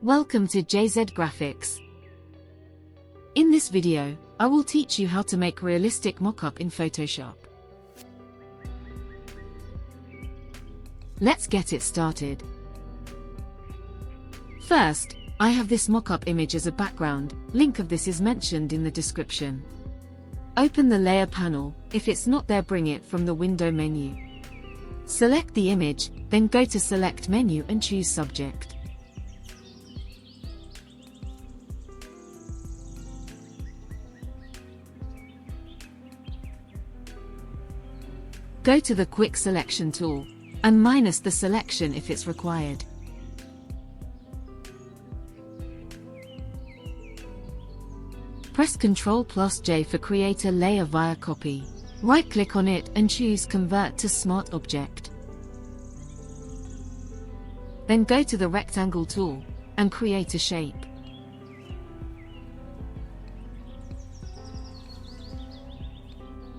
Welcome to JZ Graphics. In this video, I will teach you how to make realistic mockup in Photoshop. Let's get it started. First, I have this mockup image as a background. Link of this is mentioned in the description. Open the layer panel. If it's not there, bring it from the window menu. Select the image, then go to Select menu and choose Subject. Go to the Quick Selection tool, and minus the selection if it's required. Press Ctrl+J for create a layer via copy. Right-click on it and choose Convert to Smart Object. Then go to the Rectangle tool, and create a shape.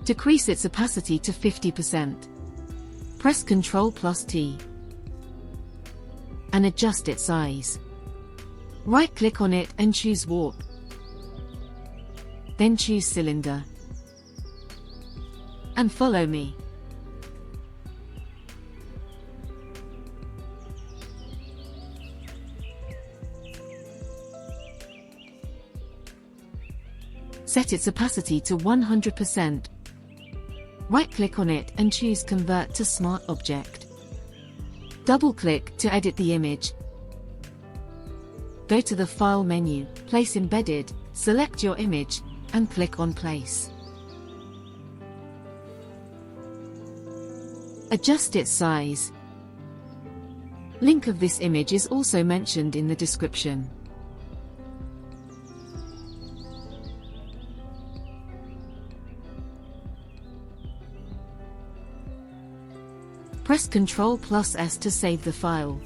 Decrease its opacity to 50%. Press Ctrl+T and adjust its size. Right-click on it and choose Warp. Then choose Cylinder. And follow me. Set its opacity to 100%. Right-click on it and choose Convert to Smart Object. Double-click to edit the image. Go to the File menu, Place Embedded, select your image, and click on Place. Adjust its size. Link of this image is also mentioned in the description. Press Ctrl+S to save the file.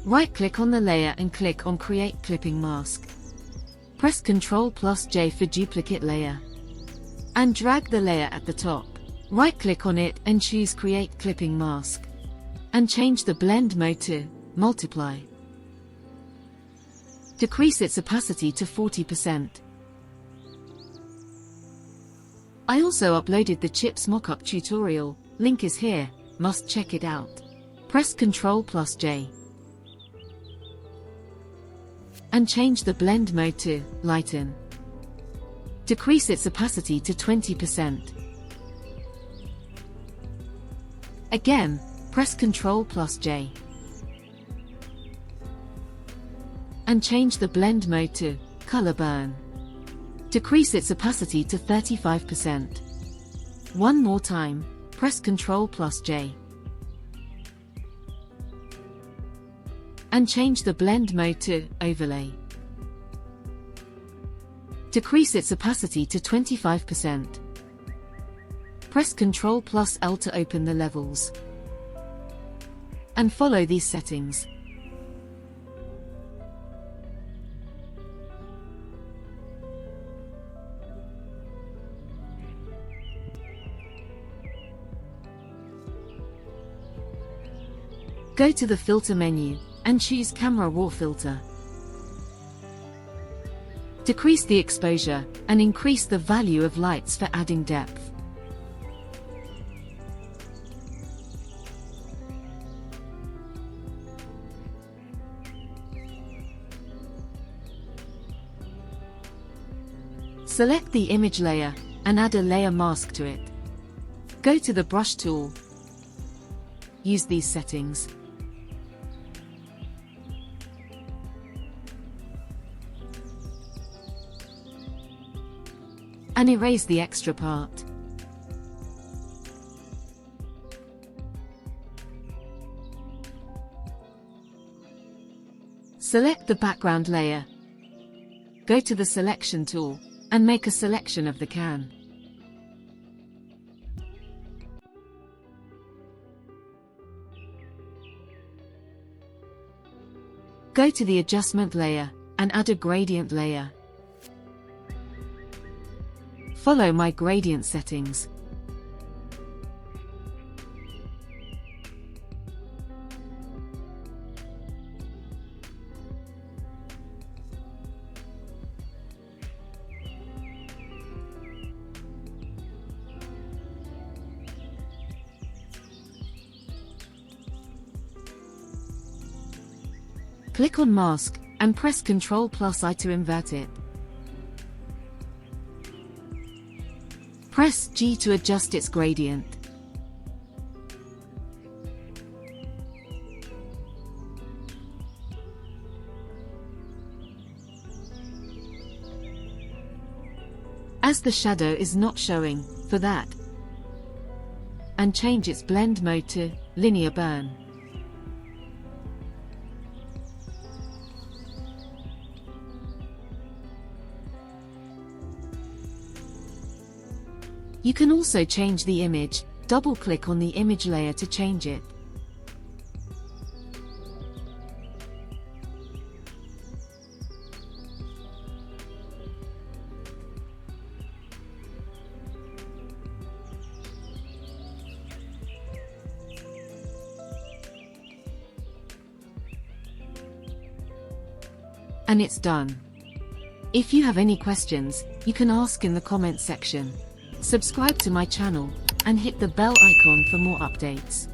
Right-click on the layer and click on Create Clipping Mask. Press Ctrl+J for duplicate layer. And drag the layer at the top. Right-click on it and choose Create Clipping Mask. And change the blend mode to Multiply. Decrease its opacity to 40%. I also uploaded the Chips mockup tutorial, link is here, must check it out. Press Ctrl+J. And change the blend mode to Lighten. Decrease its opacity to 20%. Again, press Ctrl+J. And change the blend mode to Color Burn. Decrease its opacity to 35%. One more time, press Ctrl+J. And change the blend mode to Overlay. Decrease its opacity to 25%. Press Ctrl+L to open the levels. And follow these settings. Go to the Filter menu, and choose Camera Raw Filter. Decrease the exposure, and increase the value of lights for adding depth. Select the image layer, and add a layer mask to it. Go to the Brush tool. Use these settings. And erase the extra part. Select the background layer. Go to the Selection tool, and make a selection of the can. Go to the Adjustment layer, and add a gradient layer. Follow my gradient settings. Click on Mask, and press Ctrl+I to invert it. Press G to adjust its gradient. As the shadow is not showing, for that, and change its blend mode to linear burn. You can also change the image. Double-click on the image layer to change it. And it's done. If you have any questions, you can ask in the comment section. Subscribe to my channel, and hit the bell icon for more updates.